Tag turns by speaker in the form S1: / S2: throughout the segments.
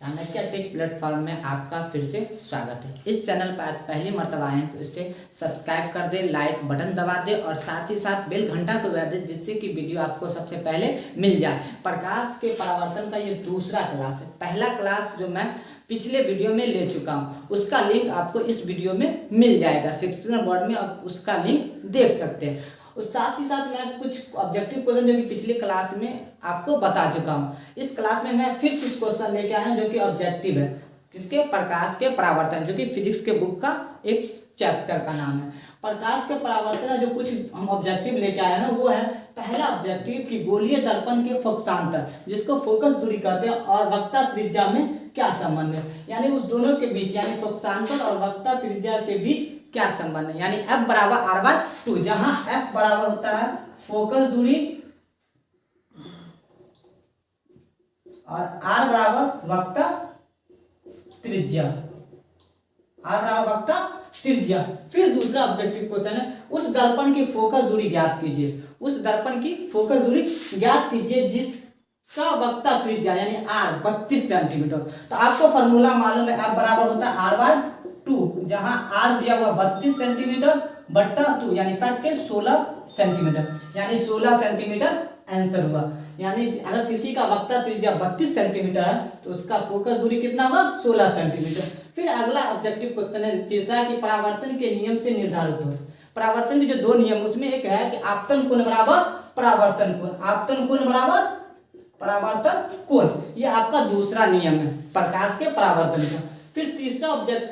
S1: Chanakya take platform में आपका फिर से स्वागत है। इस चैनल पर आज पहली मर्तबा आए हैं तो इसे सब्सक्राइब कर दे, लाइक बटन दबा दे और साथ ही साथ बेल घंटा को दबा दे, जिससे कि वीडियो आपको सबसे पहले मिल जाए। प्रकाश के परावर्तन का ये दूसरा क्लास है। पहला क्लास जो मैं पिछले वीडियो में ले चुका हूँ, उसका लिंक आपको इस वीडियो में मिल जाएगा। डिस्क्रिप्शन बॉक्स में आप उसका लिंक देख सकते हैं। और साथ ही साथ मैं कुछ ऑब्जेक्टिव क्वेश्चन जो कि पिछले क्लास में आपको बता चुका हूँ। इस क्लास में मैं फिर कुछ क्वेश्चन लेके आया हूँ जो कि ऑब्जेक्टिव है, किसके? प्रकाश के परावर्तन, जो कि फिजिक्स के बुक का एक चैप्टर का नाम है। प्रकाश के परावर्तन जो कुछ हम ऑब्जेक्टिव लेके आए हैं वो है पहला ऑब्जेक्टिव कि गोलीय दर्पण के फोकसांतर, जिसको फोकस दूरी कहते हैं, और वक्ता त्रिज्या में क्या संबंध है, यानी उस दोनों के बीच, यानी फोकसांतर और वक्ता त्रिज्या के बीच क्या संबंध है। यानी F बराबर r/2, जहां F बराबर होता है फोकस दूरी और R बराबर वक्ता त्रिज्या, R बराबर वक्ता त्रिज्या। फिर दूसरा ऑब्जेक्टिव क्वेश्चन है उस दर्पण की फोकस दूरी ज्ञात कीजिए। उस दर्पण की फोकस दूरी ज्ञात कीजिए जिसका वक्ता त्रिज्या यानी R 32 सेंटीमीटर। तो आपको फॉर्मूला मालूम है, F बराबर होता है r/2, जहां R दिया हुआ 32 सेंटीमीटर बट्टा 2 यानी कट के 16 सेंटीमीटर, यानी 16 सेंटीमीटर आंसर हुआ। यानी अगर किसी का वक्ता त्रिज्या 32 सेंटीमीटर है तो उसका फोकस दूरी कितना होगा? 16 सेंटीमीटर। फिर अगला ऑब्जेक्टिव क्वेश्चन है तीसरा कि परावर्तन के नियम से निर्धारित हो। परावर्तन के जो दो नियम, उसमें एक है कि आपतन कोण बराबर परावर्तन कोण, आपतन कोण बराबर परावर्तन कोण, ये आपका दूसरा नियम है प्रकाश के परावर्तन का। फिर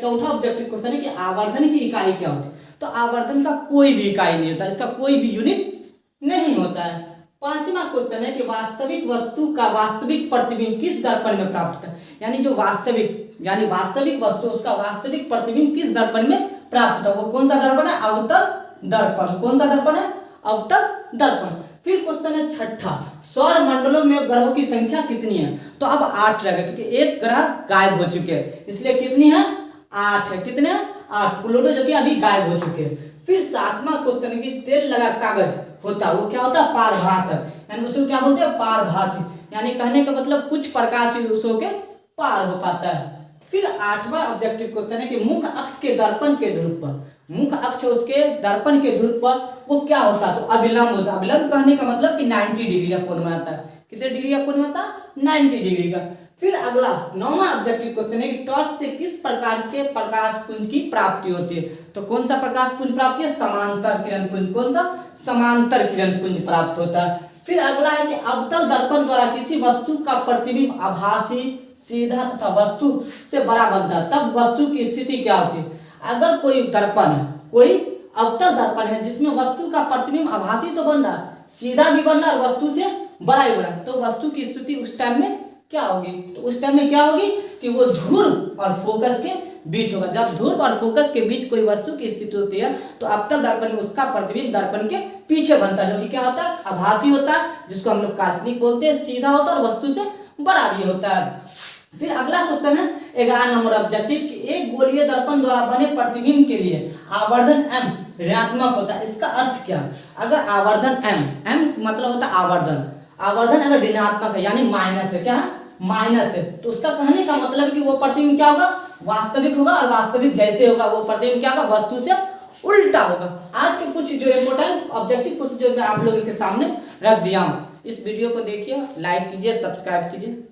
S1: चौथा ऑब्जेक्टिव क्वेश्चन है कि आवर्धन की इकाई क्या होती है। तो आवर्धन का कोई भी इकाई नहीं होता, इसका कोई भी यूनिट नहीं होता है। पांचवा क्वेश्चन है कि वास्तविक वस्तु का वास्तविक प्रतिबिंब किस दर्पण में प्राप्त होता है, यानी जो वास्तविक वस्तु, उसका वास्तविक प्रतिबिंब किस दर्पण में प्राप्त होता है। वो कौन सा दर्पण है? अवतल दर्पण। कौन सा दर्पण है? अवतल दर्पण। फिर क्वेश्चन है छठा, सौर मंडलों में ग्रहों की संख्या कितनी है। तो अब 8 रहेगा, क्योंकि एक ग्रह गायब हो चुके हैं, इसलिए कितनी है? 8 है। कितने? 8। प्लूटो जो कि अभी गायब हो चुके हैं। फिर सातवां क्वेश्चन है कि तेल लगा कागज होता है, वो क्या होता है? पारभासक, यानी उसको क्या बोलते हैं? पारभासी, यानी कहने का मतलब कुछ प्रकाश उसको के पार हो पाता है। फिर आठवां ऑब्जेक्टिव क्वेश्चन है कि मुख्य अक्ष के दर्पण के ध्रुव पर, मुख्य अक्ष उसके दर्पण के ध्रुव पर वो क्या होता है? तो अभिलंब होता है। अभिलंब कहने का मतलब कि 90 डिग्री का कोण बनाता है। कितने डिग्री का कोण बनाता है? 90 डिग्री का। फिर अगला नौवां ऑब्जेक्टिव क्वेश्चन है कि टॉर्च से किस प्रकार के प्रकाश पुंज की प्राप्ति होती है। तो कौन सा प्रकाश पुंज प्राप्ति है? समांतर किरण पुंज। कौन सा? समांतर किरण पुंज प्राप्त होता है। फिर अगला है कि अवतल दर्पण द्वारा किसी वस्तु का प्रतिबिंब आभासी, सीधा तथा वस्तु से बड़ा बनता है, तब वस्तु की स्थिति क्या होती है। अगर कोई दर्पण है, कोई अवतल दर्पण है जिसमें वस्तु का प्रतिबिंब आभासी तो बन रहा है, सीधा भी बन रहा है और वस्तु से बड़ा ही बन रहा है, तो वस्तु की स्थिति उस टाइम में क्या होगी? तो उस टाइम में क्या होगी कि वो ध्रुव और फोकस के बीच होगा। जब ध्रुव और फोकस के बीच कोई वस्तु की स्थिति होती है तो अवतल दर्पण में उसका प्रतिबिंब दर्पण के पीछे बनता है, जो कि क्या होता है? आभासी होता है, जिसको हम लोग काल्पनिक बोलते हैं, सीधा होता है और वस्तु से बड़ा भी होता है। फिर अगला क्वेश्चन है 11 नंबर ऑब्जेक्टिव कि एक गोलीय दर्पण द्वारा बने प्रतिबिंब के लिए आवर्धन m ऋणात्मक होता है। इसका अर्थ क्या? अगर आवर्धन m मतलब होता है आवर्धन अगर ऋणात्मक है यानी माइनस है, क्या है? माइनस है, तो उसका कहने का मतलब कि वो प्रतिबिंब क्या होगा? वास्तविक होगा, और वास्तविक जैसे होगा वो प्रतिबिंब क्या होगा? वस्तु से उल्टा होगा। आज के कुछ जो इंपोर्टेंट ऑब्जेक्टिव कुछ जो मैं आप लोगों के सामने रख दिया हूँ, इस वीडियो को देखिए, लाइक कीजिए, सब्सक्राइब कीजिए।